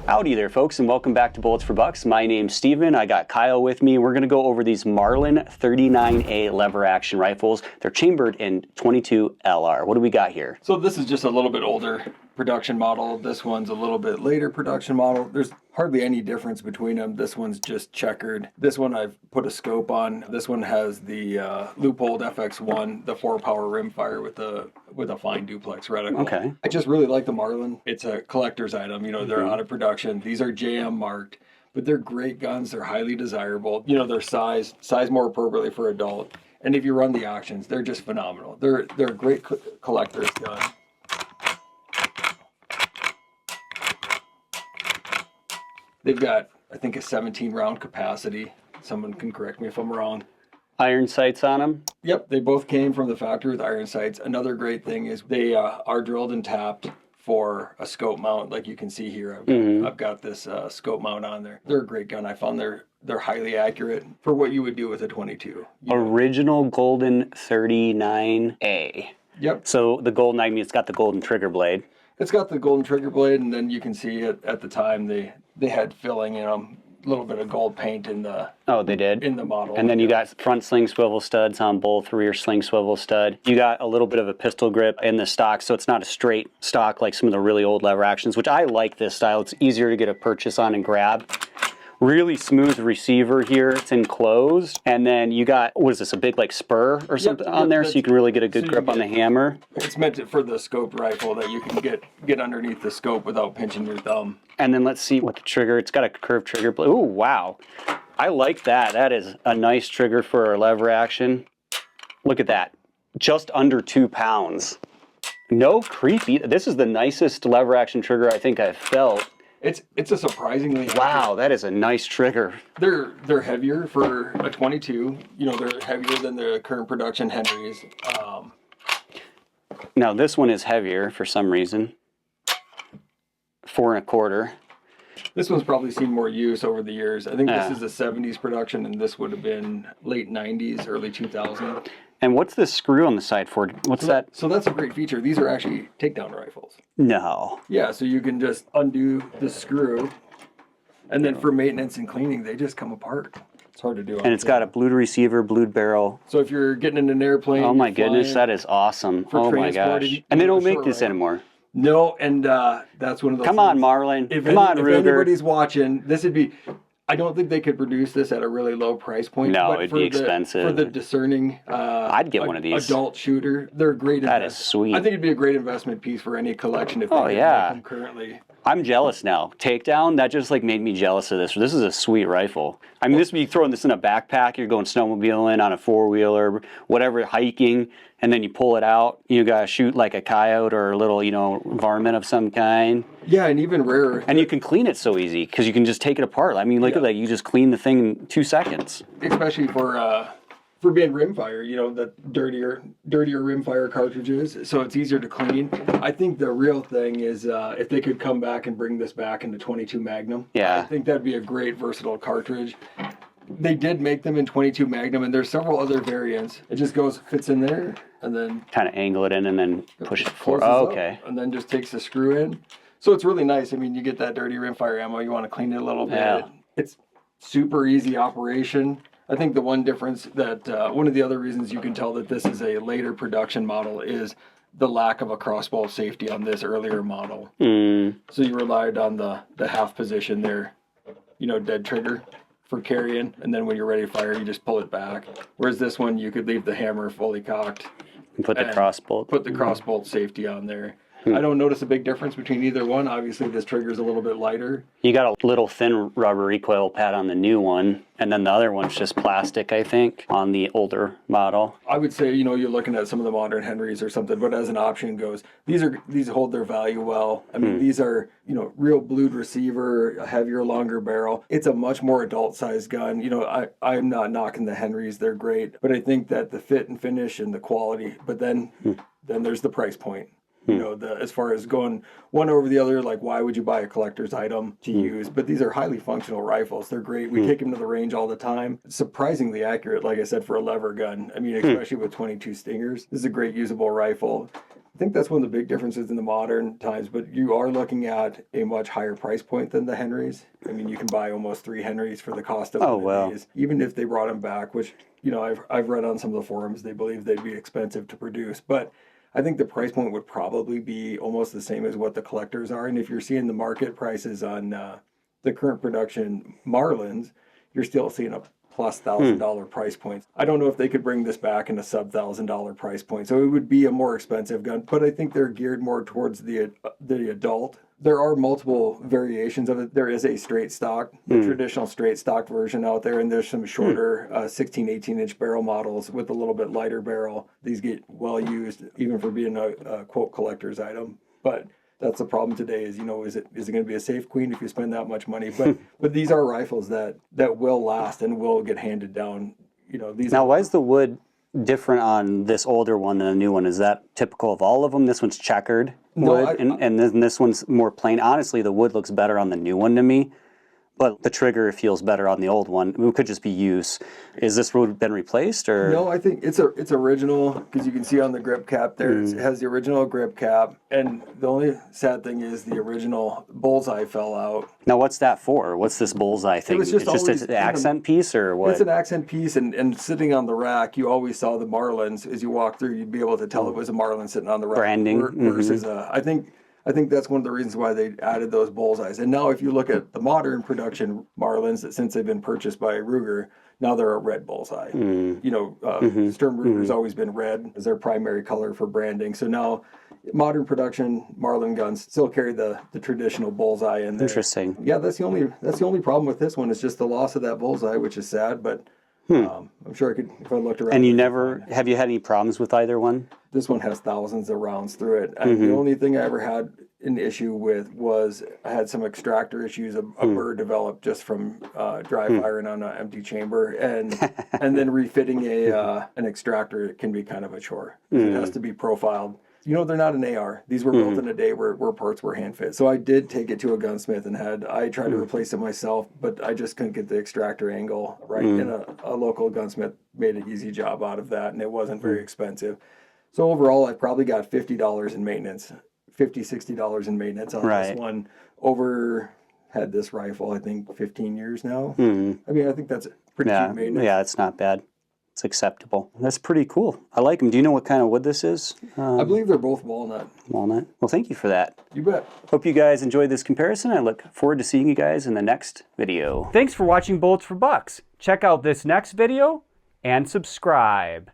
Howdy there, folks, and welcome back to Bullets for Bucks. My name's Steven. I got Kyle with me. We're going to go over these Marlin 39A lever action rifles. They're chambered in 22 LR. What do we got here? So this is just a little bit older production model. This one's a little bit later production model. There's hardly any difference between them. This one's just checkered. This one I've put a scope on. This one has the Leupold FX1, the 4-power rimfire with a fine duplex reticle. Okay. I just really like the Marlin. It's a collector's item. You know, they're out of production. These are JM marked, but they're great guns. They're highly desirable. You know, they're sized more appropriately for adult. And if you run the auctions, they're just phenomenal. They're a great collector's gun. They've got, I think, a 17-round capacity. Someone can correct me if I'm wrong. Iron sights on them? Yep, they both came from the factory with iron sights. Another great thing is they are drilled and tapped for a scope mount, like you can see here. I've got this scope mount on there. They're a great gun. I found they're highly accurate for what you would do with a 22. Original Golden 39A. Yep. So the golden, I mean, it's got the golden trigger blade. It's got the golden trigger blade, and then you can see it at the time they had filling in them. A little bit of gold paint in the they did in the model. And then you got front sling swivel studs on both, rear sling swivel stud. You got a little bit of a pistol grip in the stock, so it's not a straight stock like some of the really old lever actions, which I like this style. It's easier to get a purchase on and grab. Really smooth receiver here. It's enclosed. And then you got, what is this, a big like spur or something on there, so you can really get a good grip on the hammer? It's meant for the scoped rifle that you can get underneath the scope without pinching your thumb. And then let's see what the trigger, it's got a curved trigger blade. Ooh, wow. I like that. That is a nice trigger for a lever action. Look at that. Just under 2 pounds. No creepy. This is the nicest lever action trigger I think I've felt. It's a surprisingly wow, that is a nice trigger. They're heavier for a 22. You know, they're heavier than the current production Henrys. Now this one is heavier for some reason. 4 1/4. This one's probably seen more use over the years. I think this is a 70s production, and this would have been late 90s, early 2000s. And what's this screw on the side for? What's that? So that's a great feature. These are actually takedown rifles. No. Yeah, so you can just undo the screw, and then for maintenance and cleaning, they just come apart. It's hard to do. And it's got a blued receiver, blued barrel. So if you're getting in an airplane, oh my goodness, that is awesome. Oh my gosh. And they don't make this anymore. No, and that's one of those. Come on, Marlin. Come on, Ruger. If anybody's watching, this would be. I don't think they could produce this at a really low price point. No, it'd be expensive. For the discerning I'd get one of these. Adult shooter, they're a great investment. That is sweet. I think it'd be a great investment piece for any collection if they make them currently. I'm jealous now. Takedown, that just like made me jealous of this. This is a sweet rifle. I mean, this would be throwing this in a backpack, you're going snowmobiling on a 4-wheeler, whatever, hiking, and then you pull it out, you gotta shoot like a coyote or a little, varmint of some kind. Yeah, and even rarer. And you can clean it so easy, because you can just take it apart. I mean, look at that, you just clean the thing in 2 seconds. Especially for being rimfire, the dirtier rimfire cartridges, so it's easier to clean. I think the real thing is if they could come back and bring this back into 22 Magnum. Yeah. I think that'd be a great versatile cartridge. They did make them in 22 Magnum, and there's several other variants. It just fits in there, and then kind of angle it in and then push it forward. Oh, okay. And then just takes the screw in. So it's really nice. I mean, you get that dirty rimfire ammo, you want to clean it a little bit. Yeah. It's super easy operation. I think the one difference that, one of the other reasons you can tell that this is a later production model is the lack of a crossbow safety on this earlier model. So you relied on the half position there, dead trigger for carrying, and then when you're ready to fire, you just pull it back. Whereas this one, you could leave the hammer fully cocked. And put the crossbolt. Put the crossbolt safety on there. I don't notice a big difference between either one. Obviously, this trigger's a little bit lighter. You got a little thin rubber recoil pad on the new one, and then the other one's just plastic, I think, on the older model. I would say, you're looking at some of the modern Henrys or something, but as an option goes, these hold their value well. I mean, these are, real blued receiver, a heavier, longer barrel. It's a much more adult-sized gun. I'm not knocking the Henrys. They're great. But I think that the fit and finish and the quality, but then there's the price point. As far as going one over the other, like why would you buy a collector's item to use? But these are highly functional rifles. They're great. We take them to the range all the time. Surprisingly accurate, like I said, for a lever gun. I mean, especially with 22 Stingers. This is a great usable rifle. I think that's one of the big differences in the modern times, but you are looking at a much higher price point than the Henrys. I mean, you can buy almost 3 Henrys for the cost of one of these, even if they brought them back, which, you know, I've read on some of the forums, they believe they'd be expensive to produce, but I think the price point would probably be almost the same as what the collectors are. And if you're seeing the market prices on the current production Marlins, you're still seeing a plus $1,000 price point. I don't know if they could bring this back in a sub $1,000 price point. So it would be a more expensive gun, but I think they're geared more towards the adult. There are multiple variations of it. There is a straight stock, the traditional straight stock version out there, and there's some shorter 16, 18-inch barrel models with a little bit lighter barrel. These get well used, even for being a quote collector's item. But that's the problem today is, you know, is it going to be a safe queen if you spend that much money? But these are rifles that will last and will get handed down. You know, these. Now, why is the wood different on this older one than a new one? Is that typical of all of them? This one's checkered wood, and then this one's more plain. Honestly, the wood looks better on the new one to me, but the trigger feels better on the old one. It could just be use. Is this wood been replaced, or? No, I think it's original, because you can see on the grip cap there, it has the original grip cap, and the only sad thing is the original bullseye fell out. Now, what's that for? What's this bullseye thing? It's just an accent piece, or what? It's an accent piece, and sitting on the rack, you always saw the Marlins. As you walk through, you'd be able to tell it was a Marlin sitting on the rack. Branding. Versus, I think that's one of the reasons why they added those bullseyes. And now if you look at the modern production Marlins, that since they've been purchased by Ruger, now they're a red bullseye. You know, Sturm Ruger's always been red as their primary color for branding. So now modern production Marlin guns still carry the traditional bullseye in there. Interesting. Yeah, that's the only problem with this one is just the loss of that bullseye, which is sad, but I'm sure I could, if I looked around. And have you had any problems with either one? This one has thousands of rounds through it. And the only thing I ever had an issue with was I had some extractor issues. A burr developed just from dry firing on an empty chamber, and then refitting an extractor can be kind of a chore. It has to be profiled. You know, they're not an AR. These were built in a day where parts were hand fit. So I did take it to a gunsmith and I tried to replace it myself, but I just couldn't get the extractor angle right. And a local gunsmith made an easy job out of that, and it wasn't very expensive. So overall, I probably got $50 in maintenance, $60 in maintenance on this one. Had this rifle, I think, 15 years now. I mean, I think that's pretty cheap maintenance. Yeah, it's not bad. It's acceptable. That's pretty cool. I like them. Do you know what kind of wood this is? I believe they're both walnut. Walnut. Well, thank you for that. You bet. Hope you guys enjoyed this comparison. I look forward to seeing you guys in the next video. Thanks for watching Bullets for Bucks. Check out this next video and subscribe.